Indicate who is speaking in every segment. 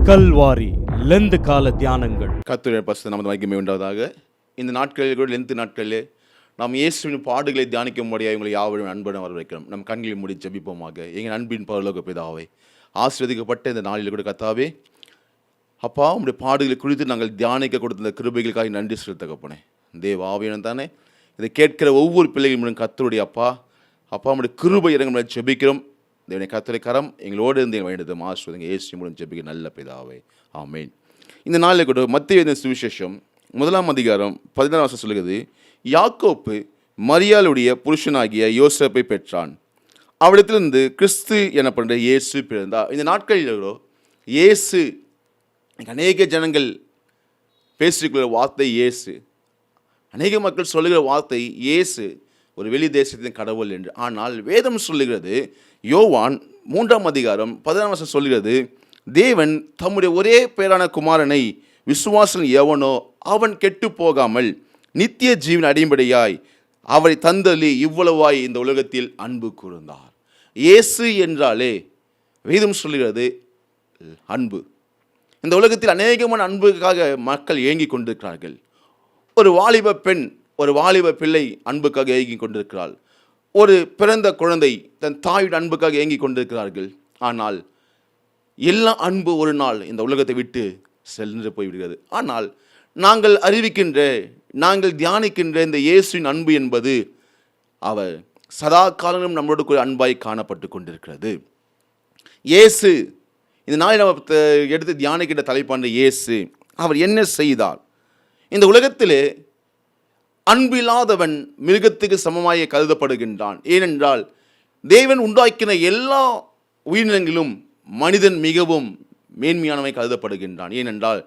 Speaker 1: Kalvari Lent கால தியானங்கள்.
Speaker 2: கர்த்தருடைய பரிசுத்த நாமத்துக்கு மகிமை உண்டாவதாக. இந்த நாட்களில் கூட லெந்து நாட்களிலே நாம் இயேசுவின் பாடுகளை தியானிக்க முடியாது. உங்களை யாவரும் அன்புடன் வரவேற்கிறோம். நம் கண்களை மூடி ஜெபிப்போமாக. எங்கள் அன்பின் பரலோக பிதாவே, ஆசீர்வதிக்கப்பட்ட இந்த நாளில் கூட கர்த்தாவே, அப்பா உங்களுடைய பாடுகளை குறித்து நாங்கள் தியானிக்க கொடுத்த இந்த கிருபைகளுக்காக நன்றி செலுத்தகப்பனே. தேவ ஆவியானவர் தானே இதை கேட்கிற ஒவ்வொரு பிள்ளைகளும் கர்த்தருடைய அப்பா உங்களுடைய கிருபை இறங்க ஜெபிக்கிறோம். தேவனை கர்த்தருடைய கரம் எங்களோடு இருந்து வேண்டியது ஆசீர்வதிங்க. இயேசு மூலம் ஜெபிக்க நல்ல பிதாவே, ஆமென். இந்த நாளில் கூட மத்தேயு சுவிசேஷம் 1 அதிகாரம் 14 சொல்லுகிறது, யாக்கோப்பு மரியாளுடைய புருஷனாகிய யோசேப்பை பெற்றான், அவளிடத்திலிருந்து கிறிஸ்து எனப்படுற இயேசு பிறந்தார். இந்த நாட்களில் இயேசு அநேக ஜனங்கள் பேசிக்கொள்கிற வார்த்தை இயேசு, அநேக மக்கள் சொல்லுகிற வார்த்தை இயேசு ஒரு வெளி தேசத்தின் கடவுள் என்று. ஆனால் வேதம் சொல்லுகிறது, யோவான் 3 அதிகாரம் 14 சொல்லுகிறது, தேவன் தம்முடைய ஒரே பேரான குமாரனை விசுவாசன் எவனோ அவன் கெட்டு போகாமல் நித்திய ஜீவன் அடிப்படையாய் அவரை தந்தளி இவ்வளவாய் இந்த உலகத்தில் அன்பு கூர்ந்தார். இயேசு என்றாலே வேதம் சொல்லுகிறது அன்பு. இந்த உலகத்தில் அநேகமான அன்புக்காக மக்கள் ஏங்கி கொண்டிருக்கிறார்கள். ஒரு வாலிப பெண், ஒரு வாலிப பிள்ளை அன்புக்காக ஏங்கி கொண்டிருக்கிறாள். ஒரு பிறந்த குழந்தை தன் தாயுடைய அன்புக்காக ஏங்கி கொண்டிருக்கிறார்கள். ஆனால் எல்லா அன்பு ஒரு நாள் இந்த உலகத்தை விட்டு சென்று போய்விடுகிறது. ஆனால் நாங்கள் அறிவிக்கின்ற, நாங்கள் தியானிக்கின்ற இந்த இயேசுவின் அன்பு என்பது அவர் சதா காலங்களும் நம்மளோடு கூட அன்பாய் காணப்பட்டு கொண்டிருக்கிறது. இயேசு இந்த நாளில் நம்ம எடுத்து தியானிக்கின்ற தலைப்பான இயேசு அவர் என்ன செய்தார்? இந்த உலகத்திலே அன்பில்லாதவன் மிருகத்துக்கு சமமாய் கருதப்படுகின்றான். ஏனென்றால் தேவன் உண்டாக்கின எல்லா உயிரினங்களிலும் மனிதன் மிகவும் மேன்மையானவை கருதப்படுகின்றான். ஏனென்றால்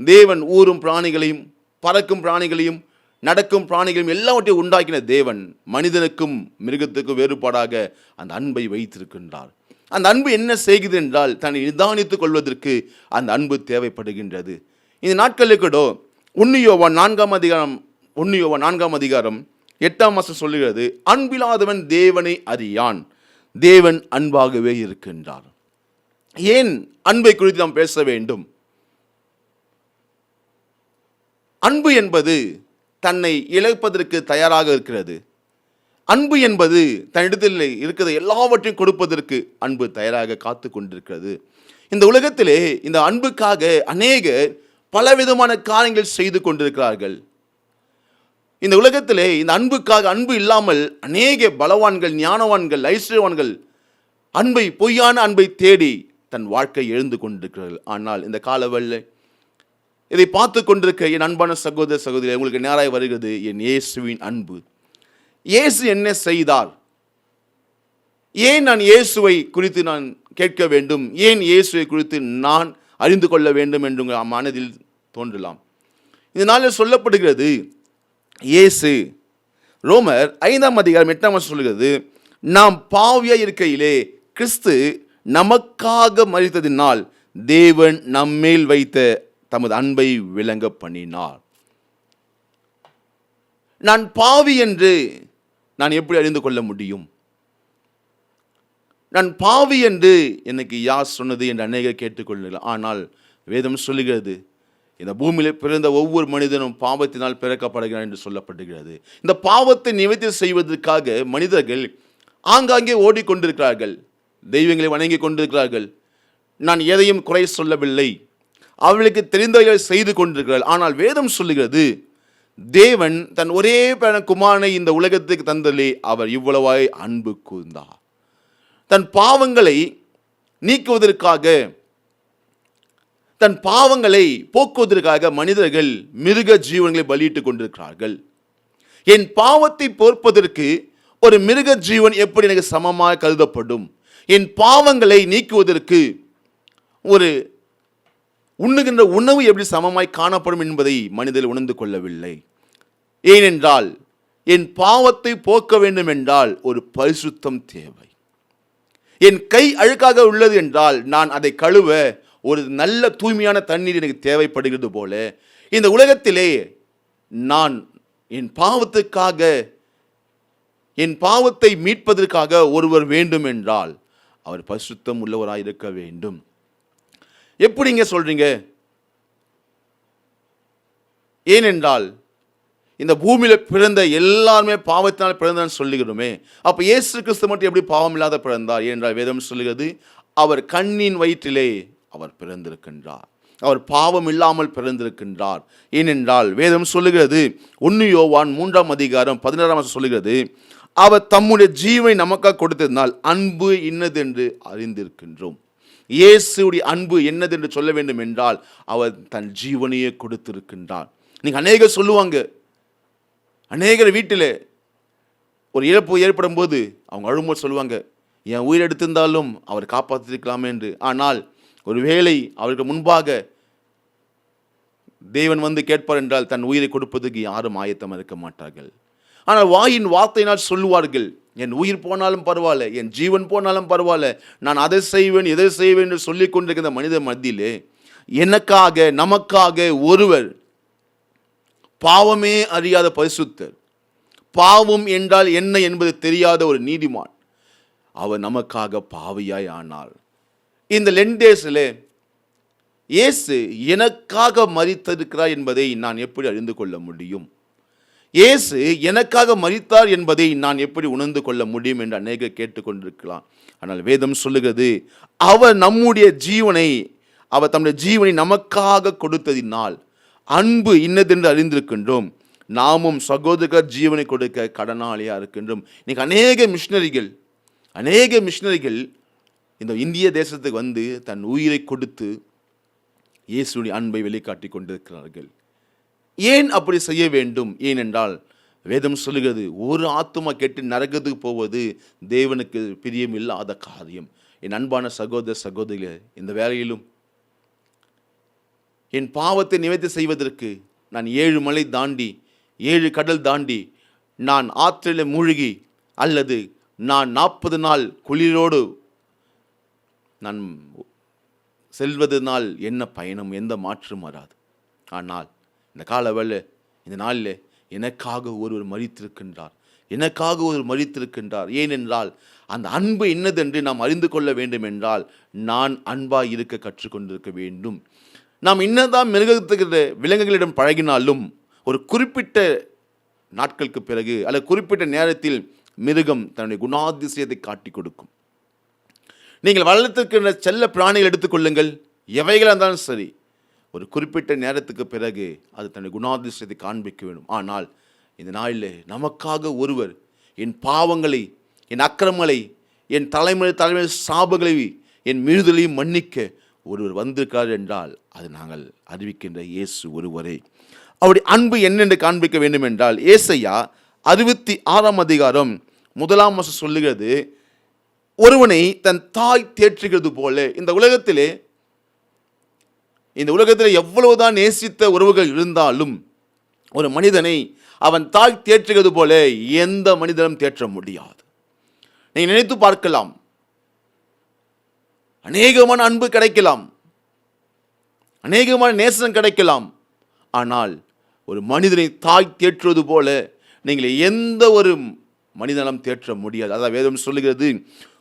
Speaker 2: தேவன் ஊரும் பிராணிகளையும் பறக்கும் பிராணிகளையும் நடக்கும் பிராணிகளையும் எல்லாவற்றையும் உண்டாக்கின தேவன் மனிதனுக்கும் மிருகத்துக்கும் வேறுபாடாக அந்த அன்பை வைத்திருக்கின்றார். அந்த அன்பு என்ன செய்கிறது என்றால் தன்னை நிதானித்துக் கொள்வதற்கு அந்த அன்பு தேவைப்படுகின்றது. இந்த நாட்களில் கூட 1 யோவான் 4 அதிகாரம் 8 சொல்லுகிறது, அன்பில்லாதவன் தேவனை அறியான், தேவன் அன்பாகவே இருக்கின்றார். ஏன் அன்பை குறித்து நாம் பேச வேண்டும்? அன்பு என்பது தன்னை இழப்பதற்கு தயாராக இருக்கிறது. அன்பு என்பது தன்னிடத்தில் இருக்கிற எல்லாவற்றையும் கொடுப்பதற்கு அன்பு தயாராக காத்து கொண்டிருக்கிறது. இந்த உலகத்திலே இந்த அன்புக்காக அநேகர் பலவிதமான காரியங்கள் செய்து கொண்டிருக்கிறார்கள். இந்த உலகத்திலே இந்த அன்புக்காக, அன்பு இல்லாமல் அநேக பலவான்கள், ஞானவான்கள், ஐஸ்வர்யவான்கள் அன்பை, பொய்யான அன்பை தேடி தன் வாழ்க்கை எழுந்து கொண்டிருக்கிறார்கள். ஆனால் இந்த காலவெளியில் இதை பார்த்து கொண்டிருக்க என் அன்பான சகோதர சகோதரி, உங்களுக்கு நேராய் வருகிறது என் இயேசுவின் அன்பு. இயேசு என்ன செய்தார்? ஏன் நான் இயேசுவை குறித்து நான் கேட்க வேண்டும்? ஏன் இயேசுவை குறித்து நான் அறிந்து கொள்ள வேண்டும் என்று உங்கள் மனதில் தோன்றலாம். இந்த நாளில் சொல்லப்படுகிறது, இயேசு ரோமர் 5 அதிகாரம் 8 சொல்லுகிறது, நாம் பாவியாய் இருக்கையிலே கிறிஸ்து நமக்காக மரித்ததினால் தேவன் நம்மேல் வைத்த தமது அன்பை விளங்க பண்ணினார். நான் பாவி என்று நான் எப்படி அறிந்து கொள்ள முடியும்? நான் பாவி என்று எனக்கு யார் சொன்னது என்று அநேகர் கேட்டுக்கொள்ளுங்கள். ஆனால் வேதம் சொல்லுகிறது, இந்த பூமியில் பிறந்த ஒவ்வொரு மனிதனும் பாவத்தினால் பிறக்கப்படுகிறான் என்று சொல்லப்படுகிறது. இந்த பாவத்தை நிவர்த்தி செய்வதற்காக மனிதர்கள் ஆங்காங்கே ஓடிக்கொண்டிருக்கிறார்கள், தெய்வங்களை வணங்கி கொண்டிருக்கிறார்கள். நான் எதையும் குறை சொல்லவில்லை, அவர்களுக்கு தெரிந்தவர்கள் செய்து கொண்டிருக்கிறார்கள். ஆனால் வேதம் சொல்லுகிறது, தேவன் தன் ஒரே பேரான குமாரனை இந்த உலகத்துக்கு தந்தலே அவர் இவ்வளவாய் அன்பு கூர்ந்தார். தன் பாவங்களை நீக்குவதற்காக, தன் பாவங்களை போக்குவதற்காக மனிதர்கள் மிருக ஜீவன்களை பலியிட்டுக் கொண்டிருக்கிறார்கள். என் பாவத்தை போர்ப்பதற்கு ஒரு மிருக ஜீவன் எப்படி எனக்கு சமமாக கருதப்படும்? என் பாவங்களை நீக்குவதற்கு ஒரு உண்ணுகின்ற உணவு எப்படி சமமாய் காணப்படும் என்பதை மனிதர்கள் உணர்ந்து கொள்ளவில்லை. ஏனென்றால் என் பாவத்தை போக்க வேண்டும் என்றால் ஒரு பரிசுத்தம் தேவை. என் கை அழுக்காக உள்ளது என்றால் நான் அதை கழுவ ஒரு நல்ல தூய்மையான தண்ணீர் எனக்கு தேவைப்படுகிறது போல, இந்த உலகத்திலே நான் என் பாவத்துக்காக, என் பாவத்தை மீட்பதற்காக ஒருவர் வேண்டும் என்றால் அவர் பரிசுத்தம் உள்ளவராய் இருக்க வேண்டும். எப்படிங்க சொல்றீங்க? ஏனென்றால் இந்த பூமியில பிறந்த எல்லாருமே பாவத்தினால் பிறந்தான்னு சொல்லுகிறோமே. அப்ப இயேசு கிறிஸ்து மட்டும் எப்படி பாவம் இல்லாத பிறந்தார்? ஏனென்றால் வேதம் சொல்லுகிறது, அவர் கண்ணின் வயிற்றிலே அவர் பிறந்திருக்கின்றார். அவர் பாவம் இல்லாமல் பிறந்திருக்கின்றார். ஏனென்றால் வேதம் சொல்லுகிறது, 1 யோவான் 3ஆம் அதிகாரம் 16ஆம் சொல்லுகிறது, அவர் தம்முடைய ஜீவனை நமக்காக கொடுத்ததினால் அன்பு இன்னதென்று அறிந்திருக்கின்றோம். இயேசுடைய அன்பு என்னதென்று சொல்ல வேண்டும் என்றால் அவர் தன் ஜீவனையே கொடுத்திருக்கின்றார். நீங்க அநேகர் சொல்லுவாங்க, அநேகர் வீட்டில் ஒரு இழப்பு ஏற்படும் போது அவங்க அழும்போது சொல்லுவாங்க, என் உயிர் எடுத்திருந்தாலும் அவர் காப்பாற்றிருக்கலாமே என்று. ஆனால் ஒருவேளை அவருக்கு முன்பாக தேவன் வந்து கேட்பார் என்றால் தன் உயிரை கொடுப்பதுக்கு யாரும் ஆயத்தம் இருக்க மாட்டார்கள். ஆனால் வாயின் வார்த்தையினால் சொல்லுவார்கள், என் உயிர் போனாலும் பரவாயில்ல, என் ஜீவன் போனாலும் பரவாயில்ல, நான் அதை செய்வேன் இதை செய்வேன் என்று சொல்லிக் கொண்டிருக்கிற மனித மத்தியிலே எனக்காக நமக்காக ஒருவர், பாவமே அறியாத பரிசுத்தர், பாவம் என்றால் என்ன என்பது தெரியாத ஒரு நீதிமான், அவர் நமக்காக பாவியாய் ஆனார். இந்த லெண்டேஸில் இயேசு எனக்காக மரித்திருக்கிறார் என்பதை நான் எப்படி அறிந்து கொள்ள முடியும்? இயேசு எனக்காக மரித்தார் என்பதை நான் எப்படி உணர்ந்து கொள்ள முடியும் என்று அநேகர் கேட்டுக்கொண்டிருக்கலாம். ஆனால் வேதம் சொல்லுகிறது, அவர் நம்முடைய ஜீவனை, அவர் தம்முடைய ஜீவனை நமக்காக கொடுத்ததினால் அன்பு இன்னதென்று அறிந்திருக்கின்றோம். நாமும் சகோதரர் ஜீவனை கொடுக்க கடனாளியா இருக்கின்றோம். இன்னைக்கு அநேக மிஷினரிகள் இந்த இந்திய தேசத்துக்கு வந்து தன் உயிரை கொடுத்து இயேசுடைய அன்பை வெளிக்காட்டி கொண்டிருக்கிறார்கள். ஏன் அப்படி செய்ய வேண்டும்? ஏனென்றால் வேதம் சொல்லுகிறது, ஒரு ஆத்துமா கெட்டு நரகத்துக்கு போவது தேவனுக்கு பிரியம் இல்லாத காரியம். என் அன்பான சகோதர சகோதரிகளே, இந்த வேளையிலும் என் பாவத்தை நிவர்த்தி செய்வதற்கு நான் 7 மலை தாண்டி 7 கடல் தாண்டி நான் ஆற்றில் மூழ்கி அல்லது நான் 40 நாள் குளிரோடு நான் செல்வதனால் என்ன பயணம்? எந்த மாற்றம் வராது. ஆனால் இந்த இந்த நாளில் எனக்காக ஒருவர் மரித்திருக்கின்றார். ஏனென்றால் அந்த அன்பு என்னதென்று நாம் அறிந்து கொள்ள வேண்டும் என்றால் நான் அன்பாய் இருக்க கற்றுக்கொண்டிருக்க வேண்டும். நாம் இன்னதான் விலங்குகளிடம் பழகினாலும் ஒரு குறிப்பிட்ட நாட்களுக்கு பிறகு அல்லது குறிப்பிட்ட நேரத்தில் மிருகம் தன்னுடைய குணாதிசயத்தை காட்டி கொடுக்கும். நீங்கள் வளர்த்திருக்கின்ற செல்ல பிராணிகள் எடுத்துக்கொள்ளுங்கள், எவைகளாக இருந்தாலும் சரி, ஒரு குறிப்பிட்ட நேரத்துக்கு பிறகு அது தன்னுடைய குணாதிசயத்தை காண்பிக்க வேண்டும். ஆனால் இந்த நாளில் நமக்காக ஒருவர் என் பாவங்களை, என் அக்கிரமங்களை, என் தலைமுறை சாபங்களை, என் மீறுதலையும் மன்னிக்க ஒருவர் வந்திருக்கிறார் என்றால் அது நாங்கள் அறிவிக்கின்ற இயேசு ஒருவரே. அவருடைய அன்பு என்னென்று காண்பிக்க வேண்டும் என்றால் ஏசாயா 66ஆம் அதிகாரம் 1ஆம் வசனம் சொல்லுகிறது, ஒருவனை தன் தாய் தேற்றுகிறது போல. இந்த உலகத்திலே எவ்வளவுதான் நேசித்த உறவுகள் இருந்தாலும் ஒரு மனிதனை அவன் தாய் தேற்றுகிறது போல எந்த மனிதனும் தேற்ற முடியாது. நீங்கள் நினைத்து பார்க்கலாம், அநேகமான அன்பு கிடைக்கலாம், அநேகமான நேசம் கிடைக்கலாம், ஆனால் ஒரு மனிதனை தாய் தேற்றுவது போல நீங்கள் எந்த ஒரு மனிதனும் தேற்ற முடியாது. அதாவது வேதம் சொல்லுகிறது,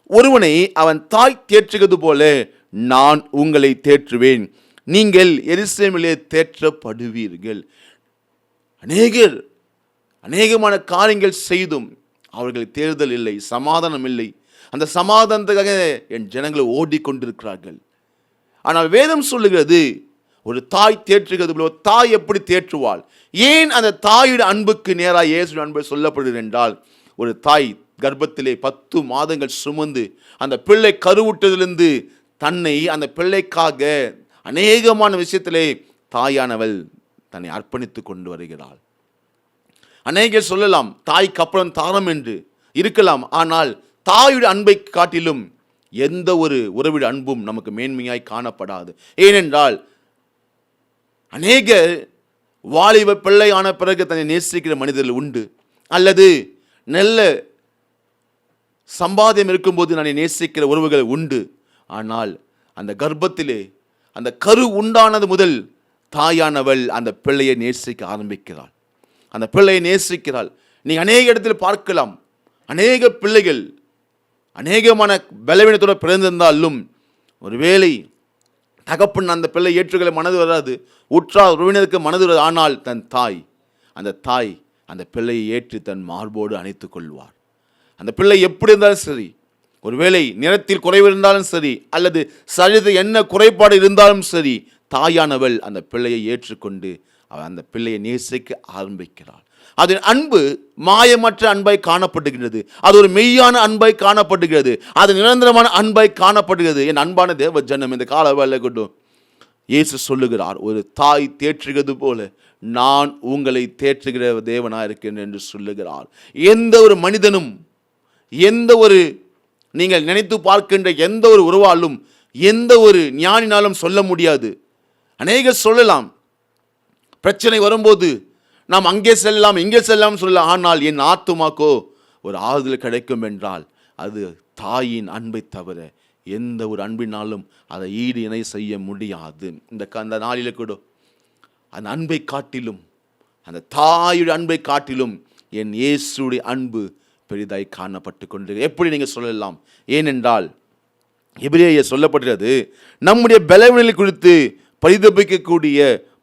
Speaker 2: ஒருவனை அவன் தாய் தேற்றுகிறது போல நான் உங்களை தேற்றுவேன், நீங்கள் எருசலேமிலே தேற்றப்படுவீர்கள். அநேகமான காரியங்கள் செய்தும் அவர்கள் தேர்தல் இல்லை, சமாதானம் இல்லை. அந்த சமாதானத்துக்காக என் ஜனங்களை ஓடிக்கொண்டிருக்கிறார்கள். ஆனால் வேதம் சொல்லுகிறது, ஒரு தாய் தேற்றுகிறது போல. தாய் எப்படி தேற்றுவாள்? ஏன் அந்த தாயுடைய அன்புக்கு நேராக இயேசுவின் அன்பு சொல்லப்படுகிறது என்றால், ஒரு தாய் கர்ப்பத்திலே 10 மாதங்கள் சுமந்து அந்த பிள்ளை கருவுற்றதிலிருந்து தன்னை அந்த பிள்ளைக்காக அநேகமான விஷயத்திலே தாயானவள் தன்னை அர்ப்பணித்து கொண்டு வருகிறாள். அநேகர் சொல்லலாம் தாய்க்கு அப்புறம் தாரம் என்று இருக்கலாம். ஆனால் தாயுடைய அன்பை காட்டிலும் எந்த ஒரு உறவுடைய அன்பும் நமக்கு மேன்மையாய் காணப்படாது. ஏனென்றால் அநேக வாலிப பிள்ளை ஆன பிறகு தன்னை நேசிக்கிற மனிதர்கள் உண்டு, அல்லது நல்ல சம்பாத்தியம் இருக்கும்போது நான் நேசிக்கிற உறவுகள் உண்டு. ஆனால் அந்த கர்ப்பத்திலே அந்த கரு உண்டானது முதல் தாயானவள் அந்த பிள்ளையை நேசிக்க ஆரம்பிக்கிறாள், அந்த பிள்ளையை நேசிக்கிறாள். நீ அநேக இடத்தில் பார்க்கலாம், அநேக பிள்ளைகள் அநேகமான பலவீனத்தோடு பிறந்திருந்தாலும் ஒருவேளை தகப்பன் அந்த பிள்ளை ஏற்றுக்கொள்ள மனது வராது, உற்றார் உறவினருக்கு மனது வராது. ஆனால் அந்த தாய் அந்த பிள்ளையை ஏற்று தன் மார்போடு அணைத்துக் கொள்வார். அந்த பிள்ளை எப்படி இருந்தாலும் சரி, ஒருவேளை நிறத்தில் குறைவு இருந்தாலும் சரி, அல்லது சரீரத்தில் என்ன குறைபாடு இருந்தாலும் சரி, தாயானவள் அந்த பிள்ளையை ஏற்றுக்கொண்டு அவள் அந்த பிள்ளையை நேசிக்க ஆரம்பிக்கிறாள். அதன் அன்பு மாயமற்ற அன்பாய் காணப்படுகிறது. அது ஒரு மெய்யான அன்பாய் காணப்படுகிறது. அது நிரந்தரமான அன்பாய் காணப்படுகிறது. என் அன்பான தேவ ஜனம், இந்த கால வேலை கொண்டும் இயேசு சொல்லுகிறார், ஒரு தாய் தேற்றுகிறது போல நான் உங்களை தேற்றுகிற தேவனாக இருக்கிறேன் என்று சொல்லுகிறார். எந்த ஒரு மனிதனும், எந்த ஒரு நீங்கள் நினைத்து பார்க்கின்ற எந்த ஒரு உறவாலும், எந்த ஒரு ஞானினாலும் சொல்ல முடியாது. அநேகர் சொல்லலாம், பிரச்சனை வரும்போது நாம் அங்கே செல்லலாம் இங்கே செல்லலாம் சொல்லலாம். ஆனால் என் ஆத்துமாக்கோ ஒரு ஆறுதல் கிடைக்கும் என்றால் அது தாயின் அன்பை தவிர எந்த ஒரு அன்பினாலும் அதை ஈடு இணை செய்ய முடியாது. அந்த நாளில் கூட அந்த அன்பை காட்டிலும், அந்த தாயுடைய அன்பை காட்டிலும் என் இயேசுடைய அன்பு பெரிதாய் காணப்பட்டு கொண்டு எப்படி நீங்கள் சொல்லலாம்? ஏனென்றால் எபிரேயர் சொல்லப்படுகிறது, நம்முடைய பலவீனங்களை குறித்து பரிதபிக்கக்கூடிய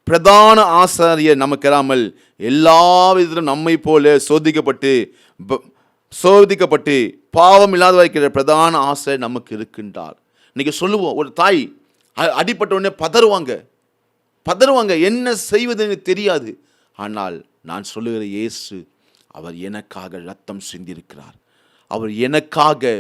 Speaker 2: பிரதான ஆசாரியர் நமக்கிறாமல் எல்லா விதத்திலும் நம்மை போல சோதிக்கப்பட்டு பாவம் இல்லாத வைக்கிற பிரதான ஆசாரியர் நமக்கு இருக்கின்றார். இன்னைக்கு சொல்லுவோம், ஒரு தாய் அடிப்பட்ட உடனே பதறுவாங்க, என்ன செய்வதுன்னு தெரியாது. ஆனால் நான் சொல்லுகிற இயேசு அவர் எனக்காக ரத்தம் சிந்திருக்கிறார். அவர் எனக்காக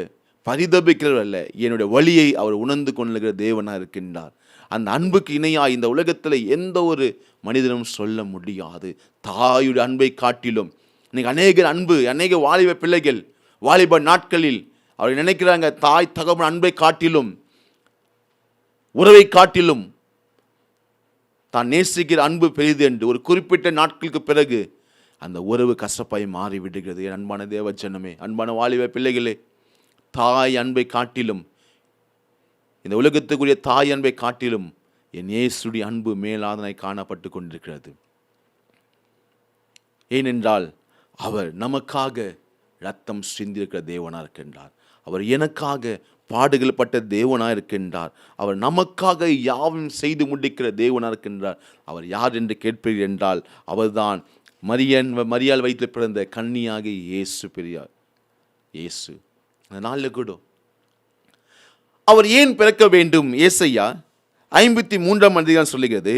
Speaker 2: பரிதபிக்கிறவர் அல்ல, என்னுடைய வலியை அவர் உணர்ந்து கொள்ளுகிற தேவனாக இருக்கின்றார். அந்த அன்புக்கு இணையாக இந்த உலகத்தில் எந்த ஒரு மனிதனும் சொல்ல முடியாது. தாயுடைய அன்பை காட்டிலும் இன்னைக்கு அநேக வாலிப பிள்ளைகள் வாலிப நாட்களில் அவர் நினைக்கிறாங்க, தாய் தகவல் அன்பை காட்டிலும், உறவை காட்டிலும் தான் நேசிக்கிற அன்பு பெரிது என்று ஒரு குறிப்பிட்ட நாட்களுக்கு பிறகு அந்த உறவு கசப்பாய் மாறிவிடுகிறது. என் அன்பான தேவ ஜனமே, அன்பான வாலிப பிள்ளைகளே, தாய் அன்பை காட்டிலும், இந்த உலகத்துக்குரிய தாய் அன்பை காட்டிலும் என் இயேசுடைய அன்பு மேலாதனாய் காணப்பட்டு கொண்டிருக்கிறது. ஏனென்றால் அவர் நமக்காக ரத்தம் சிந்திருக்கிற தேவனாக இருக்கின்றார். அவர் எனக்காக பாடுகள் பட்ட தேவனாக இருக்கின்றார். அவர் நமக்காக யாவும் செய்து முடிக்கிற தேவனாக இருக்கின்றார். அவர் யார் என்று கேட்பீர்கள் என்றால் அவர்தான் மரியாள் வயிற்றில் பிறந்த கன்னியாக இயேசு. அந்த நாளில் கூட அவர் ஏன் பிறக்க வேண்டும்? ஏசாயா 53 சொல்லுகிறது,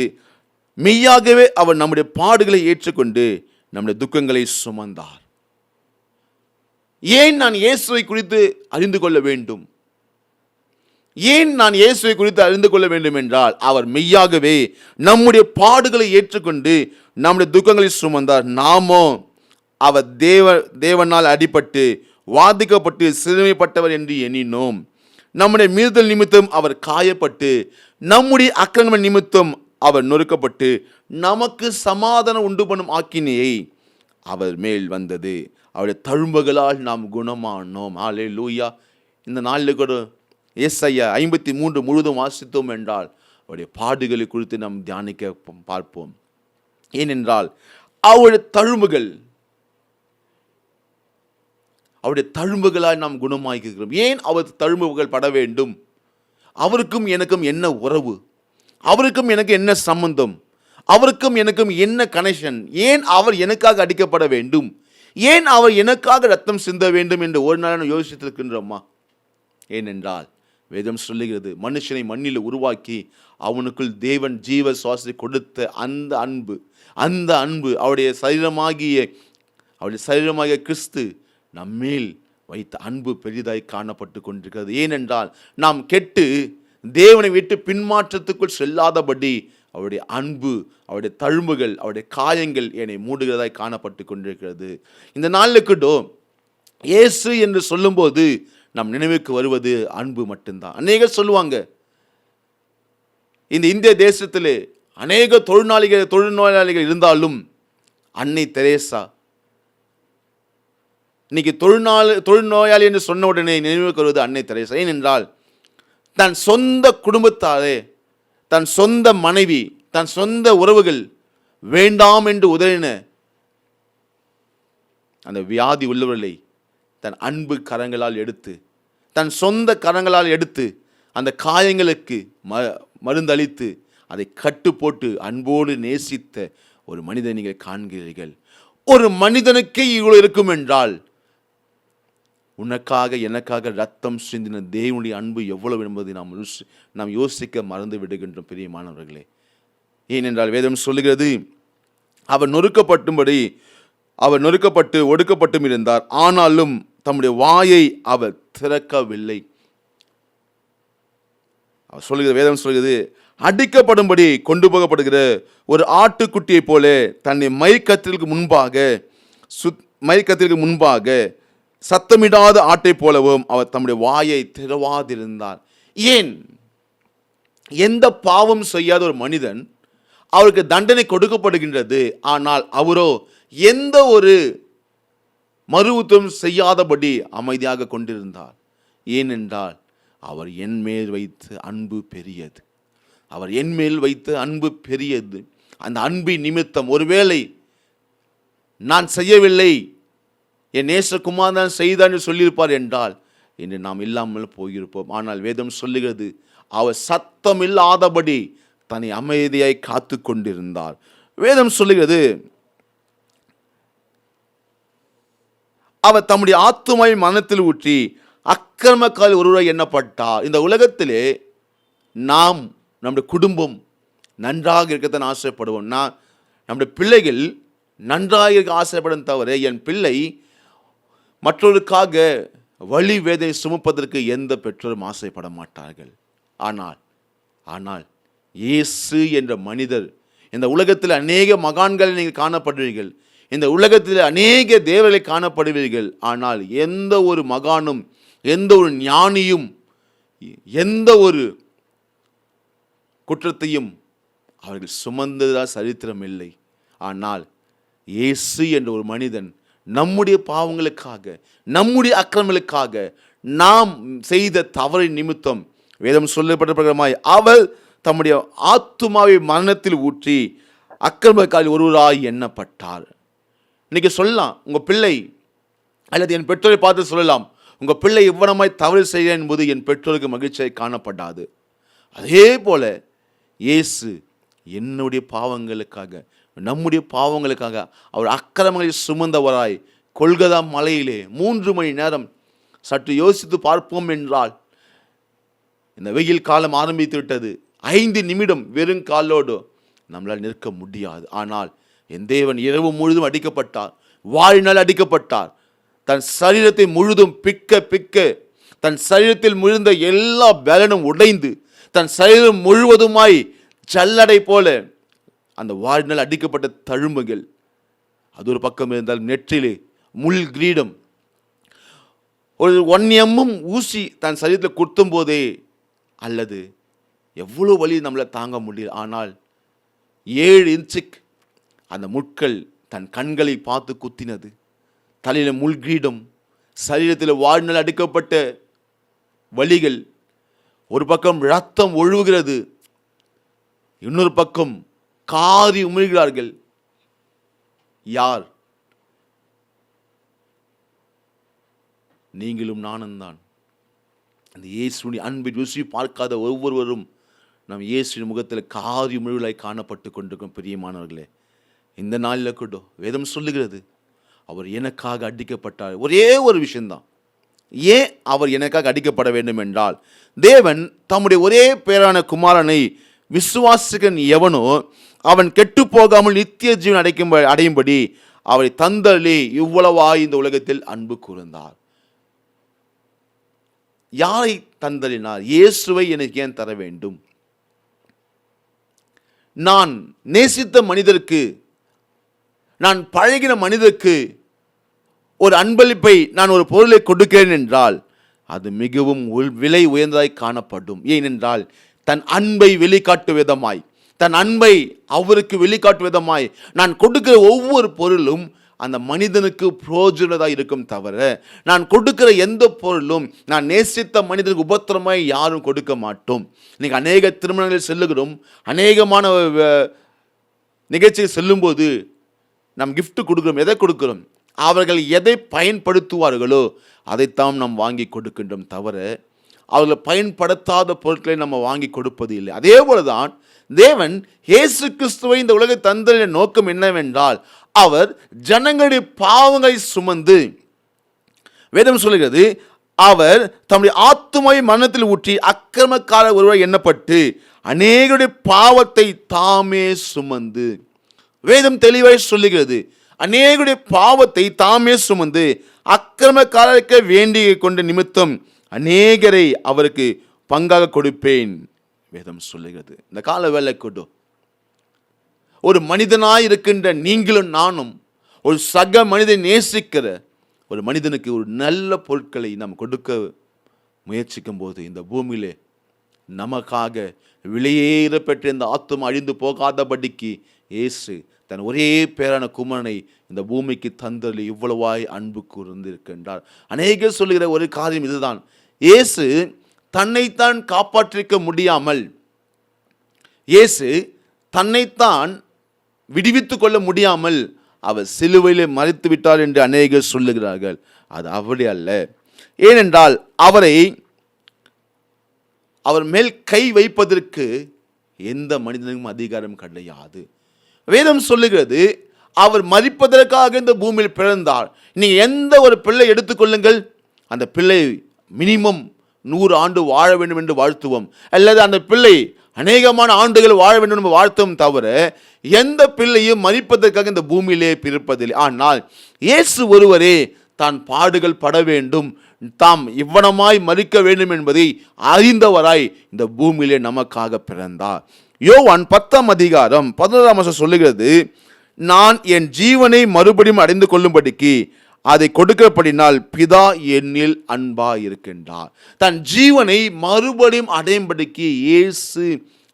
Speaker 2: மெய்யாகவே அவர் நம்முடைய பாடுகளை ஏற்றுக்கொண்டு நம்முடைய துக்கங்களை சுமந்தார். ஏன் நான் இயேசுவை குறித்து அறிந்து கொள்ள வேண்டும்? ஏன் நான் இயேசுவை குறித்து அறிந்து கொள்ள வேண்டும் என்றால் அவர் மெய்யாகவே நம்முடைய பாடுகளை ஏற்றுக்கொண்டு நம்முடைய துக்கங்களை சுமந்தார். நாமோ அவர் தேவனால் அடிபட்டு வாதிக்கப்பட்டு சிறுமைப்பட்டவர் என்று எண்ணினோம். நம்முடைய மீறுதல் நிமித்தம் அவர் காயப்பட்டு, நம்முடைய அக்கிரம நிமித்தம் அவர் நொறுக்கப்பட்டு, நமக்கு சமாதானம் உண்டு பண்ணும் ஆக்கினையை அவர் மேல் வந்தது. அவருடைய தழும்புகளால் நாம் குணமானோம். அல்லேலூயா. இந்த நாளில் கூட ஏசாயா 53 முழுதும் வாசித்தோம் என்றால் அவருடைய பாடுகளை குறித்து நாம் தியானிக்க பார்ப்போம். ஏனென்றால் அவருடைய தழும்புகளால் நாம் குணமாக்கிறோம். ஏன் அவர் தழும்புகள் பட வேண்டும்? அவருக்கும் எனக்கும் என்ன உறவு? அவருக்கும் எனக்கு என்ன சம்பந்தம்? அவருக்கும் எனக்கும் என்ன கனெக்ஷன்? ஏன் அவர் எனக்காக அடிக்கப்பட வேண்டும்? ஏன் அவர் எனக்காக ரத்தம் சிந்த வேண்டும் என்று ஒரு நாள் யோசித்திருக்கின்றோமா? ஏனென்றால் வேதம் சொல்லுகிறது, மனுஷனை மண்ணில் உருவாக்கி அவனுக்குள் தேவன் ஜீவ சுவாசத்தை கொடுத்த அந்த அன்பு அவருடைய சரீரமாகிய கிறிஸ்து நம்மேல் வைத்த அன்பு பெரிதாய் காணப்பட்டு கொண்டிருக்கிறது. ஏனென்றால் நாம் கெட்டு தேவனை விட்டு பின்மாற்றத்துக்குள் செல்லாதபடி அவருடைய அன்பு, அவருடைய தழும்புகள், அவருடைய காயங்கள் என்னை மூடுகிறதாய் காணப்பட்டு கொண்டிருக்கிறது. இந்த நாளுக்குடோ இயேசு என்று சொல்லும்போது நம் நினைவுக்கு வருவது அன்பு மட்டும்தான். அநேகர் சொல்லுவாங்க, இந்த இந்திய தேசத்திலே அநேக தொழுநோயாளிகள் இருந்தாலும் அன்னை தெரேசா இன்னைக்கு தொழுநோயாளி என்று சொன்ன உடனே நினைவுக்கு வருவது அன்னை தெரேசா. ஏனென்றால் தன் சொந்த குடும்பத்தாரே, தன் சொந்த மனைவி, தன் சொந்த உறவுகள் வேண்டாம் என்று உதறின அந்த வியாதி உள்ளவர்களை தன் அன்பு கரங்களால் எடுத்து, தன் சொந்த கரங்களால் எடுத்து அந்த காயங்களுக்கு மருந்தளித்து அதை கட்டு போட்டு அன்போடு நேசித்த ஒரு மனிதனை நீங்கள் காண்கிறீர்கள். ஒரு மனிதனுக்கே இவ்வளவு இருக்கும் என்றால் உனக்காக எனக்காக ரத்தம் சிந்தின தேவனுடைய அன்பு எவ்வளவு என்பதை நாம் யோசிக்க மறந்து விடுகின்றோம் பிரியமானவர்களே. ஏனென்றால் வேதம் சொல்லுகிறது, அவர் நொறுக்கப்பட்டு ஒடுக்கப்பட்டும் இருந்தார், ஆனாலும் தம்முடைய வாயை அவர் திறக்கவில்லை. அவர் சொல்லுகிற வேதம் சொல்கிறது, அடிக்கப்படும்படி கொண்டு போகப்படுகிற ஒரு ஆட்டுக்குட்டியை போல தன்னை மயிர்கத்திற்கு முன்பாக சத்தமிடாத ஆட்டை போலவும் அவர் தம்முடைய வாயை திறவாதிருந்தார். ஏன்? எந்த பாவம் செய்யாத ஒரு மனிதன், அவருக்கு தண்டனை கொடுக்கப்படுகின்றது, ஆனால் அவரோ எந்த ஒரு மறுவுத்தம் செய்யாதபடி அமைதியாக கொண்டிருந்தார். ஏனென்றால் அவர் என் மேல் வைத்த அன்பு பெரியது. அந்த அன்பின் நிமித்தம் ஒருவேளை நான் செய்யவில்லை, என் நேசகுமார் தான் செய்தான் என்று சொல்லியிருப்பார் என்றால் இன்று நாம் இல்லாமல் போயிருப்போம். ஆனால் வேதம் சொல்லுகிறது, அவர் சத்தம் இல்லாதபடி தன்னை அமைதியாய் காத்து கொண்டிருந்தார். வேதம் சொல்லுகிறது, அவர் தம்முடைய ஆத்துமாவை மனத்தில் ஊற்றி அக்கிரமக்கால் ஒருவராய் எண்ணப்பட்டார். இந்த உலகத்திலே நாம் நம்முடைய குடும்பம் நன்றாக இருக்கத்தான் ஆசைப்படுவோம். நம்முடைய பிள்ளைகள் நன்றாக இருக்க ஆசைப்படும் தவிர என் பிள்ளை மற்றவருக்காக வலி வேதனை சுமப்பதற்கு எந்த பெற்றோரும் ஆசைப்பட மாட்டார்கள். ஆனால் இயேசு என்ற மனிதர், இந்த உலகத்தில் அநேக மகான்களை நீங்கள் காணப்படுவீர்கள், இந்த உலகத்தில் அநேக தேவர்களை காணப்படுவீர்கள். ஆனால் எந்த ஒரு மகானும் எந்த ஒரு ஞானியும் எந்த ஒரு குற்றத்தையும் அவர்கள் சுமந்ததா சரித்திரம் இல்லை. ஆனால் இயேசு என்ற ஒரு மனிதன் நம்முடைய பாவங்களுக்காக, நம்முடைய அக்கிரமங்களுக்காக, நாம் செய்த தவறின் நிமித்தம் வேதம் சொல்லப்பட்ட பிரகாரமாய் அவர் தம்முடைய ஆத்துமாவை மரணத்தில் ஊற்றி அக்கிரமக்கால் ஒருவராய் எண்ணப்பட்டார். இன்னைக்கு சொல்லலாம், உங்கள் பிள்ளை அல்லது என் பெற்றோரை பார்த்து சொல்லலாம், உங்கள் பிள்ளை இவ்வளமாய் தவறு செய்ய என்பது என் பெற்றோருக்கு மகிழ்ச்சியை காணப்படாது. அதே போல இயேசு என்னுடைய பாவங்களுக்காக, நம்முடைய பாவங்களுக்காக அவர் அக்கிரமங்களை சுமந்தவராய் கொல்கதா மலையிலே 3 மணி நேரம், சற்று யோசித்து பார்ப்போம் என்றால், இந்த வெயில் காலம் ஆரம்பித்து விட்டது, 5 நிமிடம் வெறும் காலோடு நம்மளால் நிற்க முடியாது. ஆனால் என் தேவன் இரவு முழுதும் அடிக்கப்பட்டார், வாழ்நாள் அடிக்கப்பட்டார். தன் சரீரத்தை முழுதும் பிக்க தன் சரீரத்தில் முழுந்த எல்லா பலனும் உடைந்து தன் சரீரம் முழுவதுமாய் ஜல்லடை போல அந்த வாழ்நாள் அடிக்கப்பட்ட தழும்புகள், அது ஒரு பக்கம் இருந்தால் நெற்றிலே முள் கிரீடம், ஒரு 1 mm ஊசி தன் சரீரத்தில் குத்தும் போதே அல்லது எவ்வளோ வலி நம்மளை தாங்க முடியல. ஆனால் 7 இன்ச்சுக்கு அந்த முட்கள் தன் கண்களை பார்த்து குத்தினது. தலையில் முள் கிரீடம், சரீரத்தில் வாழ்நாள் அடிக்கப்பட்ட வலிகள், ஒரு பக்கம் ரத்தம் ஒழுகுகிறது, இன்னொரு பக்கம் காரி உமிழ்கிறார்கள். யார்? நீங்களும் நானும் தான். அந்த இயேசுவின் அன்பை ருசி பார்க்காத ஒவ்வொருவரும் நம் இயேசுவின் முகத்தில் காரி உமிழ்களாய் காணப்பட்டு கொண்டிருக்கும். பிரியமானவர்களே, இந்த நாளில் கூட வேதம் சொல்லுகிறது, அவர் எனக்காக அடிக்கப்பட்டார். ஒரே ஒரு விஷயம்தான், ஏன் அவர் எனக்காக அடிக்கப்பட வேண்டும் என்றால், தேவன் தம்முடைய ஒரே பேரான குமாரனை விசுவாசிகன் எவனோ அவன் கெட்டு போகாமல் நித்திய ஜீவன் அடையும்படி அவரை தந்தளி இவ்வளவாய் இந்த உலகத்தில் அன்பு கூர்ந்தார். யாரை தந்தளினார்? இயேசுவை எனக்கு ஏன் தர வேண்டும்? நான் நேசித்த மனிதருக்கு, நான் பழகின மனிதருக்கு ஒரு அன்பளிப்பை, நான் ஒரு பொருளை கொடுக்கிறேன் என்றால் அது மிகவும் விலை உயர்ந்ததாய் காணப்படும். ஏனென்றால் தன் அன்பை வெளிக்காட்டு விதமாய், தன் அன்பை அவருக்கு வெளிக்காட்டு விதமாய் நான் கொடுக்கிற ஒவ்வொரு பொருளும் அந்த மனிதனுக்கு பிரயோஜனதாக இருக்கும். தவிர நான் கொடுக்கிற எந்த பொருளும் நான் நேசித்த மனிதனுக்கு உபத்திரமாய் யாரும் கொடுக்க மாட்டோம். இன்னைக்கு அநேக திருமணங்களில் செல்லுகிறோம், அநேகமான நிகழ்ச்சிகள் செல்லும்போது நாம் கிஃப்ட் கொடுக்கிறோம். எதை கொடுக்கிறோம்? அவர்கள் எதை பயன்படுத்துவார்களோ அதைத்தான் நாம் வாங்கி கொடுக்கின்றோம். தவிர அவர்கள் பயன்படுத்தாத பொருட்களை நம்ம வாங்கி கொடுப்பது இல்லை. அதே போலதான் தேவன் இயேசு கிறிஸ்துவை இந்த உலகை தந்ததின் நோக்கம் என்னவென்றால், அவர் ஜனங்களுடைய பாவங்களை சுமந்து, வேதம் சொல்லுகிறது, அவர் தம்முடைய ஆத்துமாவை மரணத்தில் ஊற்றி அக்கிரமக்கார ஒருவர் எண்ணப்பட்டு அநேகருடைய பாவத்தை தாமே சுமந்து, வேதம் தெளிவாய் சொல்லுகிறது, அநேகருடைய பாவத்தை தாமே சுமந்து அக்கிரமக்காரருக்கு வேண்டிய கொண்ட நிமித்தம் அநேகரை அவருக்கு பங்காக கொடுப்பேன் வேதம் சொல்லுகிறது. இந்த கால வேலை கொடு, ஒரு மனிதனாய் இருக்கின்ற நீங்களும் நானும் ஒரு சக மனிதனை நேசிக்கிற ஒரு மனிதனுக்கு ஒரு நல்ல பொருட்களை நாம் கொடுக்க முயற்சிக்கும் போது, இந்த பூமியிலே நமக்காக விலையேற பெற்ற இந்த ஆத்தும் அழிந்து போகாதபடிக்கு இயேசு தன் ஒரே பேரான குமாரனை இந்த பூமிக்கு தந்ததில் இவ்வளவாய் அன்பு கூர்ந்திருக்கின்றார். அநேகர் சொல்லுகிற ஒரு காரியம் இதுதான், இயேசு தன்னைத்தான் காப்பாற்றிக்க முடியாமல், இயேசு தன்னைத்தான் விடுவித்துக் கொள்ள முடியாமல் அவர் சிலுவையிலே மரித்து விட்டார் என்று அநேகர் சொல்லுகிறார்கள். அது அப்படி அல்ல. ஏனென்றால் அவர் மேல் கை வைப்பதற்கு எந்த மனிதனுக்கும் அதிகாரம் கிடையாது. வேதம் சொல்லுகிறது, அவர் மரிப்பதற்காக இந்த பூமியில் பிறந்தார். நீங்கள் எந்த ஒரு பிள்ளை எடுத்துக்கொள்ளுங்கள், அந்த பிள்ளை மினிமம் 100 ஆண்டு வாழ வேண்டும் என்று வாழ்த்துவோம், அல்லது அந்த பிள்ளை அநேகமான ஆண்டுகள் வாழ வேண்டும் என்று வாழ்த்தும் தவிர எந்த பிள்ளையும் மரிப்பதற்காக இந்த பூமியிலே பிறப்பதில்லை. ஆனால் இயேசு ஒருவரே தான் பாடுகள் பட வேண்டும், தாம் இவ்வனமாய் மரிக்க வேண்டும் என்பதை அறிந்தவராய் இந்த பூமியிலே நமக்காக பிறந்தார். யோவான் 10ஆம் அதிகாரம் 11ஆம் வசனம் சொல்லுகிறது, நான் என் ஜீவனை மறுபடியும் அடைந்து கொள்ளும்படிக்கு அதை கொடுக்கிறபடினால் பிதா என்னில் அன்பா இருக்கின்றார். தன் ஜீவனை மறுபடியும் அடையும்படிக்கு இயேசு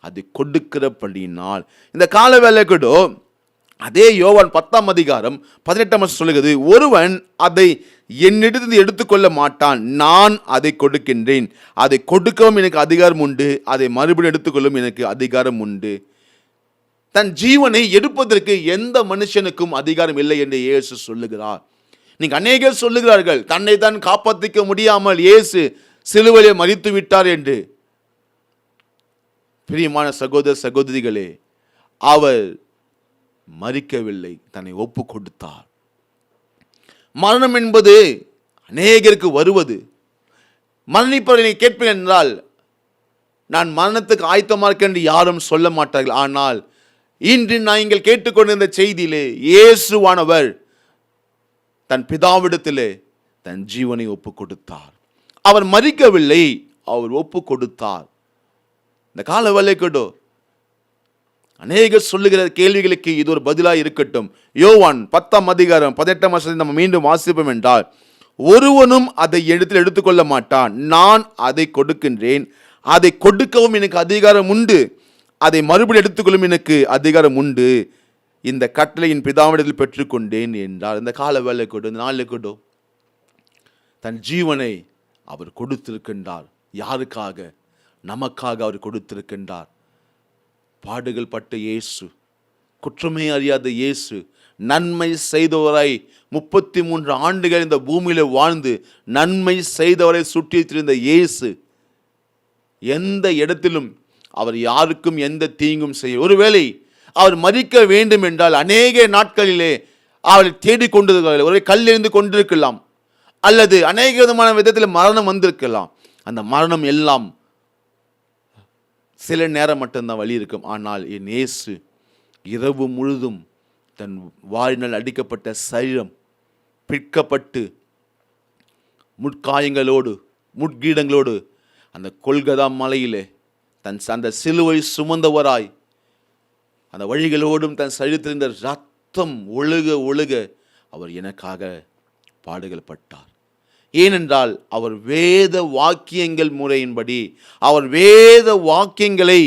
Speaker 2: அதை கொடுக்கிறபடினால். இந்த கால வேலை கூட அதே யோவான் 10ஆம் அதிகாரம் 18ஆம் வசனம் சொல்லுகிறது, ஒருவன் அதை என்னிடத்தில் எடுத்துக்கொள்ள மாட்டான், நான் அதை கொடுக்கின்றேன், அதை கொடுக்கவும் எனக்கு அதிகாரம் உண்டு, அதை மறுபடியும் எடுத்துக்கொள்ளும் எனக்கு அதிகாரம் உண்டு. தன் ஜீவனை எடுப்பதற்கு எந்த மனுஷனுக்கும் அதிகாரம் இல்லை என்று இயேசு சொல்லுகிறார். நீங்க அநேகர் சொல்லுகிறார்கள், தன்னை தான் காப்பாற்றிக்க முடியாமல் இயேசு சிலுவையிலே மரித்து விட்டார் என்று. பிரியமான சகோதர சகோதரிகளே, அவர் மரிக்கவில்லை, தன்னை ஒப்பு கொடுத்தார். மரணம் என்பது அநேகருக்கு வருவது. மரணிப்பவர்களை கேட்பேன் என்றால், நான் மரணத்துக்கு ஆயத்தமாக இருக்கேன் என்று யாரும் சொல்ல மாட்டார்கள். ஆனால் இன்று நான் நீங்கள் கேட்டுக்கொண்டிருந்த செய்தியிலே இயேசுவானவர் தன் பிதாவிடத்திலே தன் ஜீவனை ஒப்பு கொடுத்தார். அவர் மரிக்கவில்லை, அவர் ஒப்பு கொடுத்தார். இந்த கால வேலை கூட அநேகர் சொல்லுகிற கேள்விகளுக்கு இது ஒரு பதிலாக இருக்கட்டும். யோவான் 10ஆம் அதிகாரம் 18ஆம் வசனத்தை நம்ம மீண்டும் வாசிப்போம் என்றால், ஒருவனும் அதை எடுத்துக்கொள்ள மாட்டான், நான் அதை கொடுக்கின்றேன், அதை கொடுக்கவும் எனக்கு அதிகாரம் உண்டு, அதை மறுபடியும் எடுத்துக்கொள்ளும் எனக்கு அதிகாரம் உண்டு, இந்த கட்டளையின் பிதாவிடத்தில் பெற்றுக்கொண்டேன் என்றார். இந்த கால வேலை கொடு, இந்த நாளில் கொடு, தன் ஜீவனை அவர் கொடுத்திருக்கின்றார். யாருக்காக? நமக்காக அவர் கொடுத்திருக்கின்றார். பாடுகள் பட்ட இயேசு, குற்றமே அறியாத இயேசு, நன்மை செய்தவராய் 33 ஆண்டுகள் இந்த பூமியில வாழ்ந்து நன்மை செய்தவரை சுற்றி திரிந்த இயேசு, எந்த இடத்திலும் அவர் யாருக்கும் எந்த தீங்கும் செய்ய, ஒருவேளை அவர் மரிக்க வேண்டும் என்றால் அநேக நாட்களிலே அவரை தேடிக்கொண்டிருக்கிறார்கள். ஒரு கல்லெறிந்து கொண்டிருக்கலாம், அல்லது அநேக விதமான விதத்தில் மரணம் வந்திருக்கலாம். அந்த மரணம் எல்லாம் சில நேரம் மட்டும்தான் வழி இருக்கும். ஆனால் என் இயேசு இரவு முழுதும் தன் வாரினால் அடிக்கப்பட்ட சரீரம் பிற்கப்பட்டு முட்காயங்களோடு முட்கீடங்களோடு அந்த கொல்கதா மலையிலே அந்த சிலுவை சுமந்தவராய் அந்த வழிகளோடும் தன் சரீரத்திலிருந்த ரத்தம் ஒழுக ஒழுக அவர் எனக்காக பாடுகள் பட்டார். ஏனென்றால் அவர் வேத வாக்கியங்கள் முறையின்படி, அவர் வேத வாக்கியங்களை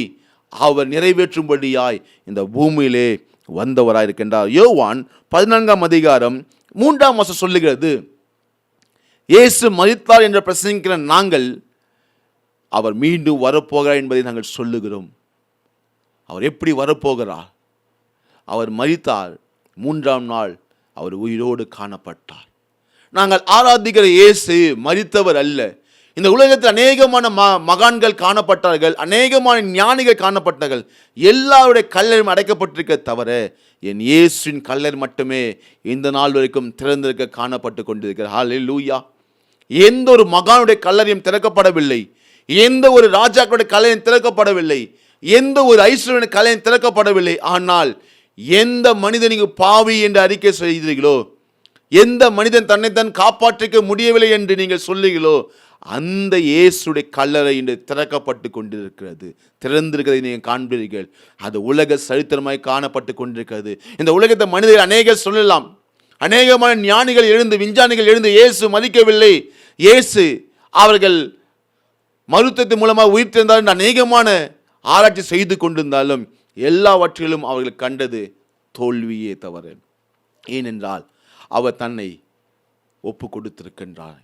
Speaker 2: அவர் நிறைவேற்றும்படியாய் இந்த பூமியிலே வந்தவராயிருக்கின்றார். யோவான் 14ஆம் அதிகாரம் 3ஆம் வசனம் சொல்லுகிறது, இயேசு மரித்தார் என்று பிரசங்கிக்கிற நாங்கள் அவர் மீண்டும் வரப்போகிறார் என்பதை நாங்கள் சொல்லுகிறோம். அவர் எப்படி வரப்போகிறார்? அவர் மரித்தார், 3ஆம் நாள் அவர் உயிரோடு காணப்பட்டார். நாங்கள் ஆராதிக்கிற இயேசு மரித்தவர் அல்ல. இந்த உலகத்தில் அநேகமான மகான்கள் காணப்பட்டார்கள், அநேகமான ஞானிகள் காணப்பட்டார்கள். எல்லாருடைய கல்லறையும் அடைக்கப்பட்டிருக்க தவிர என் இயேசுவின் கல்லறை மட்டுமே இந்த நாள் வரைக்கும் திறந்திருக்க காணப்பட்டு கொண்டிருக்கிறது. ஹல்லேலூயா. எந்த ஒரு மகானுடைய கல்லறையும் திறக்கப்படவில்லை, எந்த ஒரு ராஜாக்களுடைய கல்லறையும் திறக்கப்படவில்லை, எந்த ஒரு ஐஸ்வர்யனுடைய கல்லறையும் திறக்கப்படவில்லை. ஆனால் எந்த மனிதன் நீங்க பாவி என்று அறிக்கை செய்தீர்களோ, எந்த மனிதன் தன்னைத்தான் காப்பாற்றிக்க முடியவில்லை என்று நீங்கள் சொல்லுகிறீர்களோ, அந்த இயேசுடைய கல்லறை இன்று திறக்கப்பட்டு கொண்டிருக்கிறது, திறந்திருக்கிறதை நீங்கள் காண்பீர்கள். அது உலக சரித்திரமாய் காணப்பட்டு கொண்டிருக்கிறது. இந்த உலகத்தை மனிதர்கள் அநேகர் சொல்லலாம், அநேகமான ஞானிகள் எழுந்து, விஞ்ஞானிகள் எழுந்து இயேசு மதிக்கவில்லை, இயேசு அவர்கள் மருத்துவத்தின் மூலமாக உயிர் திறந்தார் என்று அநேகமான ஆராய்ச்சி செய்து கொண்டிருந்தாலும் எல்லாவற்றிலும் அவர்கள் கண்டது தோல்வியே தவிர. ஏனென்றால் அவர் தன்னை ஒப்பு கொடுத்திருக்கின்றார்.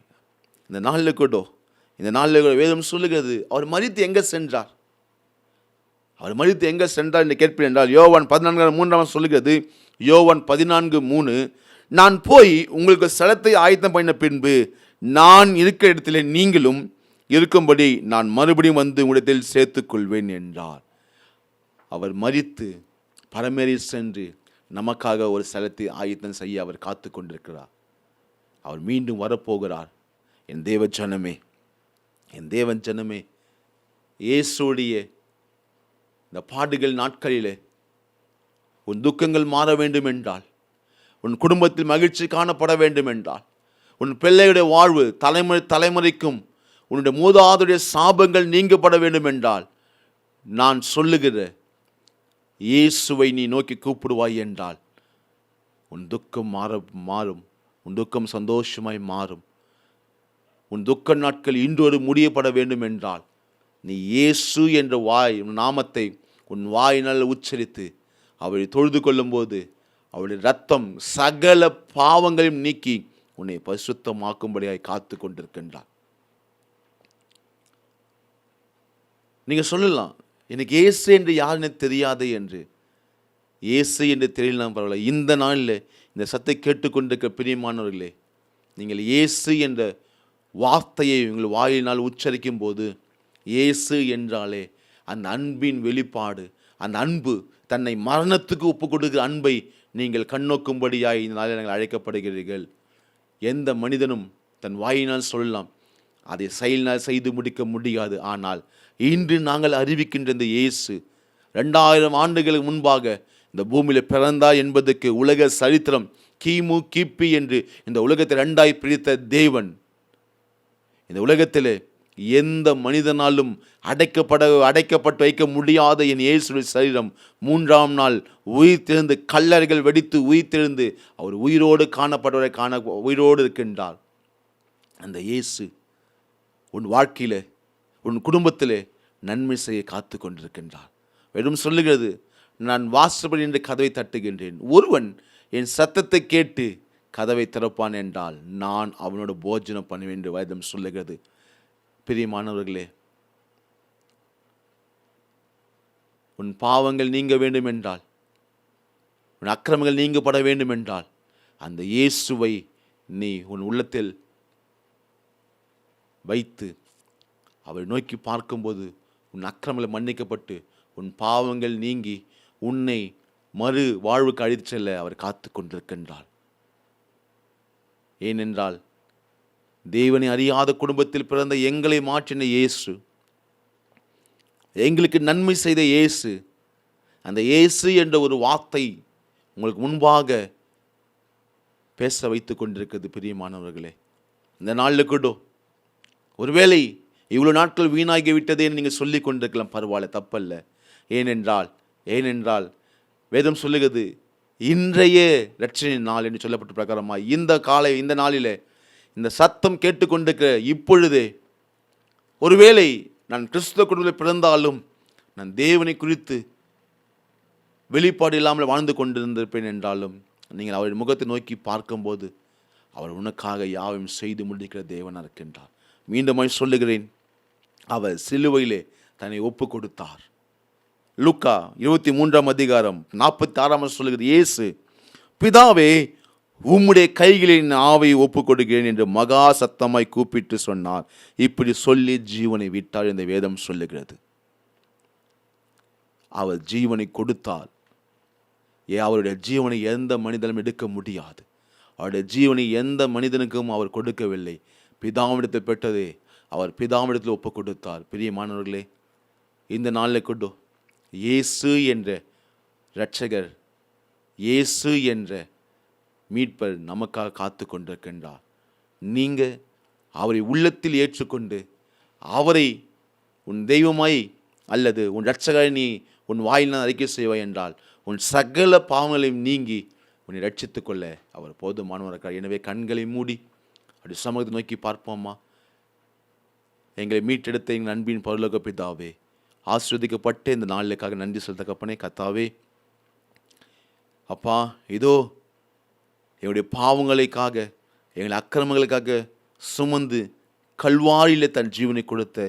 Speaker 2: இந்த நாளில் கூட வேதம் சொல்லுகிறது, அவர் மரித்து எங்கே சென்றார்? அவர் மரித்து எங்கே சென்றார் என்று கேட்பேன் என்றால் யோவான் 14:3 சொல்லுகிறது. யோவான் 14:3, நான் போய் உங்களுக்கு ஸ்தலத்தை ஆயத்தம் பண்ணின பின்பு நான் இருக்கிற இடத்திலே நீங்களும் இருக்கும்படி நான் மறுபடியும் வந்து உங்களிடத்தில் சேர்த்துக்கொள்வேன் என்றார். அவர் மரித்து பரமேறி சென்று நமக்காக ஒரு ஸ்தலத்தை ஆயத்தம் செய்ய அவர் காத்து கொண்டிருக்கிறார். அவர் மீண்டும் வரப்போகிறார். என் தேவ ஜனமே, என் தேவன் ஜனமே, இயேசுடைய இந்த பாடுகள் நாட்களிலே உன் துக்கங்கள் மாற வேண்டும் என்றால், உன் குடும்பத்தில் மகிழ்ச்சி காணப்பட வேண்டும் என்றால், உன் பிள்ளையுடைய வாழ்வு தலைமுறைக்கும் உன்னுடைய மூதாதையுடைய சாபங்கள் நீங்கப்பட வேண்டும் என்றால், நான் சொல்லுகிற இயேசுவை நீ நோக்கி கூப்பிடுவாய் என்றால் உன் துக்கம் மாறும், உன் துக்கம் சந்தோஷமாய் மாறும். உன் துக்க நாட்கள் இன்றொரு முடியப்பட வேண்டும் என்றால் நீ இயேசு என்ற நாமத்தை உன் வாயினால் உச்சரித்து அவரை தொழுது கொள்ளும் போது அவருடைய இரத்தம் சகல பாவங்களையும் நீக்கி உன்னை பரிசுத்தமாக்கும்படியாய் காத்து கொண்டிருக்கின்றார். நீங்க சொல்லலாம், எனக்கு இயேசு என்று யாருன்னு தெரியாது என்று. இயேசு என்று தெரியலாம், பரவாயில்ல. இந்த நாளில் இந்த சத்தை கேட்டுக்கொண்டிருக்கிற பிரியமானவர்களே, நீங்கள் இயேசு என்ற வார்த்தையை உங்கள் வாயினால் உச்சரிக்கும் போது, இயேசு என்றாலே அந்த அன்பின் வெளிப்பாடு, அந்த அன்பு தன்னை மரணத்துக்கு ஒப்பு கொடுக்கிற அன்பை நீங்கள் கண்ணோக்கும்படியாய் இந்த நாளில் நீங்கள் அழைக்கப்படுகிறீர்கள். எந்த மனிதனும் தன் வாயினால் சொல்லலாம், அதை செயலினால் செய்து முடிக்க முடியாது. ஆனால் இன்று நாங்கள் அறிவிக்கின்ற இந்த இயேசு 2000 ஆண்டுகளுக்கு முன்பாக இந்த பூமியில் பிறந்தார் என்பதற்கு உலக சரித்திரம் கிமு கிபி என்று இந்த உலகத்தை 2 பிரித்த தேவன், இந்த உலகத்தில் எந்த மனிதனாலும் அடைக்கப்பட்டு வைக்க முடியாத என் இயேசுவின் சரீரம் 3ஆம் நாள் உயிர் தெழுந்து, கல்லறைகள் வெடித்து உயிர் தெழுந்து அவர் உயிரோடு காணப்படுவதை உயிரோடு இருக்கின்றார். அந்த இயேசு உன் வாழ்க்கையில், உன் குடும்பத்திலே நன்மை செய்ய காத்து கொண்டிருக்கின்றார். வெறும் சொல்லுகிறது, நான் வாசற்படி என்று கதவை தட்டுகின்றேன், ஒருவன் என் சத்தத்தை கேட்டு கதவை திறப்பான் என்றால் நான் அவனோட போஜனம் பண்ணுவேன் என்று வேதம் சொல்லுகிறது. பிரியமானவர்களே, உன் பாவங்கள் நீங்க வேண்டும் என்றால், உன் அக்கிரமங்கள் நீங்கப்பட வேண்டும் என்றால், அந்த இயேசுவை நீ உன் உள்ளத்தில் வைத்து அவரை நோக்கி பார்க்கும்போது உன் அக்கிரமங்கள் மன்னிக்கப்பட்டு உன் பாவங்கள் நீங்கி உன்னை மறு வாழ்வுக்கு அழைத்து செல்ல அவர் காத்து கொண்டிருக்கின்றார். ஏனென்றால் தேவனை அறியாத குடும்பத்தில் பிறந்த எங்களை மாற்றின இயேசு, எங்களுக்கு நன்மை செய்த இயேசு, அந்த இயேசு என்ற ஒரு வார்த்தை உங்களுக்கு முன்பாக பேச வைத்து கொண்டிருக்கிறது. பிரியமானவர்களே, இந்த நாளில் கூட ஒருவேளை இவ்வளோ நாட்கள் வீணாகி விட்டதேன்னு நீங்கள் சொல்லி கொண்டிருக்கலாம், பரவாயில்ல, தப்பல்ல. ஏனென்றால் வேதம் சொல்லுகிறது, இன்றைய இரட்சணை நாள் என்று சொல்லப்பட்ட பிரகாரமாக இந்த நாளிலே இந்த சத்தம் கேட்டுக்கொண்டிருக்கிற இப்பொழுதே, ஒருவேளை நான் கிறிஸ்துவ குடும்பத்தில் பிறந்தாலும் நான் தேவனை குறித்து வெளிப்பாடு இல்லாமல் வாழ்ந்து கொண்டிருந்திருப்பேன் என்றாலும், நீங்கள் அவருடைய முகத்தை நோக்கி பார்க்கும்போது அவர் உனக்காக யாவையும் செய்து முடிக்கிற தேவனாக இருக்கின்றார். மீண்டும் சொல்லுகிறேன், அவர் சிலுவையிலே தன்னை ஒப்பு கொடுத்தார். லூக்கா 23ஆம் அதிகாரம் 46ஆம் சொல்லுகிறது, இயேசு, பிதாவே உம்முடைய கைகளின் ஆவை ஒப்புக் கொடுக்கிறேன் என்று மகா சத்தமாய் கூப்பிட்டு சொன்னார். இப்படி சொல்லி ஜீவனை விட்டார் இந்த வேதம் சொல்லுகிறது. அவர் ஜீவனை கொடுத்தால் அவருடைய ஜீவனை எந்த மனிதனும் எடுக்க முடியாது. அவருடைய ஜீவனை எந்த மனிதனுக்கும் அவர் கொடுக்கவில்லை. பிதாவிடத்தில் பெற்றதே அவர் பிதாவிடத்தில் ஒப்புக் கொடுத்தார். பிரியமானவர்களே, இந்த நாளில் கொண்டு இயேசு என்ற இரட்சகர், இயேசு என்ற மீட்பர் நமக்காக காத்து கொண்டிருக்கின்றார். நீங்கள் அவரை உள்ளத்தில் ஏற்றுக்கொண்டு அவரை உன் தெய்வமாய் அல்லது உன் இரட்சகரை நீ உன் வாயினால் அறிக்கை செய்வாய் என்றால் உன் சகல பாவங்களையும் நீங்கி உன்னை ரட்சித்துக் கொள்ள அவர் போதுமானவர் இருக்கிறார். எனவே கண்களை மூடி அப்படி சமூகத்தை நோக்கி பார்ப்போமா? எங்களை மீட்டெடுத்த எங்கள் அன்பின் பரலோக பிதாவே, ஆசீர்வதிக்கப்பட்ட இந்த நாளுக்காக நன்றி செலுத்தக்கப்பனே. கர்த்தாவே அப்பா, இதோ எங்களுடைய பாவங்களுக்காக எங்கள் அக்கிரமங்களுக்காக சுமந்து கல்வாரியில் தன் ஜீவனை கொடுத்த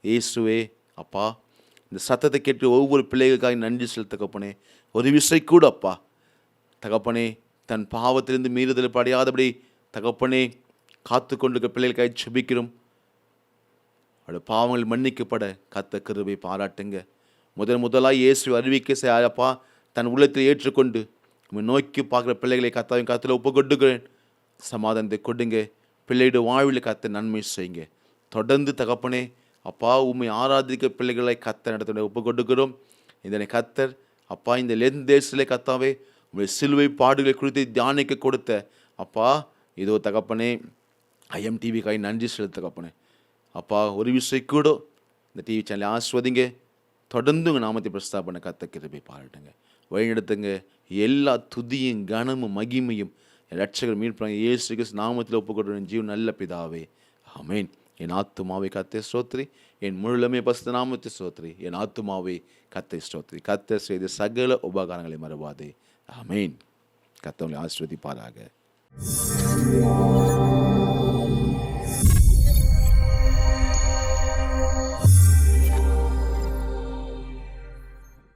Speaker 2: இயேசுவே அப்பா, இந்த சத்தத்தை கேட்டு ஒவ்வொரு பிள்ளைகளுக்காக நன்றி செலுத்தக்கப்பனே. ஒரு விசை கூட அப்பா தகப்பனே தன் பாவத்திலிருந்து மீறுதல் படையாதபடி தகப்பனே காத்து கொண்டிருக்க பிள்ளைகளுக்காக செபிக்கிறோம். அவருடைய பாவங்கள் மன்னிக்கப்பட கத்த கிருபை பாராட்டுங்க. முதலாக இயேசு அறிவிக்க அப்பா தன் உள்ளத்தில் ஏற்றுக்கொண்டு நோக்கி பார்க்குற பிள்ளைகளை கத்தாவின் காத்தில் ஒப்பு கொடுக்கிறேன். சமாதானத்தை கொடுங்க. பிள்ளையுடைய வாழ்வில் கத்த நன்மை செய்யுங்க. தொடர்ந்து தகப்பனே அப்பா உண்மை ஆராதிக்க பிள்ளைகளை கத்த நடத்த ஒப்பு கொடுக்கிறோம். இதனை கத்தர் அப்பா இந்த தேசத்திலே கத்தாவே உங்களுடைய சிலுவை பாடுகளை குறித்து தியானிக்க கொடுத்த அப்பா இதோ தகப்பனே ஐஎம் டிவிக்காக நன்றி செலுத்த தகப்பனே. அப்பா ஒரு விஷயம் கூட இந்த டிவி சேனலை ஆஸ்வதிங்க. தொடர்ந்து உங்கள் நாமத்தை பிரஸ்தாபனை கத்த கிருபை பாராட்டுங்க, வழிநடத்துங்க. எல்லா துதியும் கனமும் மகிமையும் இரட்சகர் மீட்பாங்க இயேசு கிறிஸ்து நாமத்தில் ஒப்புக்கொடுற ஜீவன் நல்ல பிதாவே, ஆமென். என் ஆத்துமாவை கத்தை ஸ்தோத்திரி, என் முழுமே பரிசுத்த நாமத்தை ஸ்தோத்திரி. என் ஆத்துமாவை கத்தை ஸ்தோத்திரி. கத்த செய்த சகல உபகாரங்களை மறவாதே, ஆமென். கர்த்தர் உங்களை ஆசீர்வதிப்பாராக.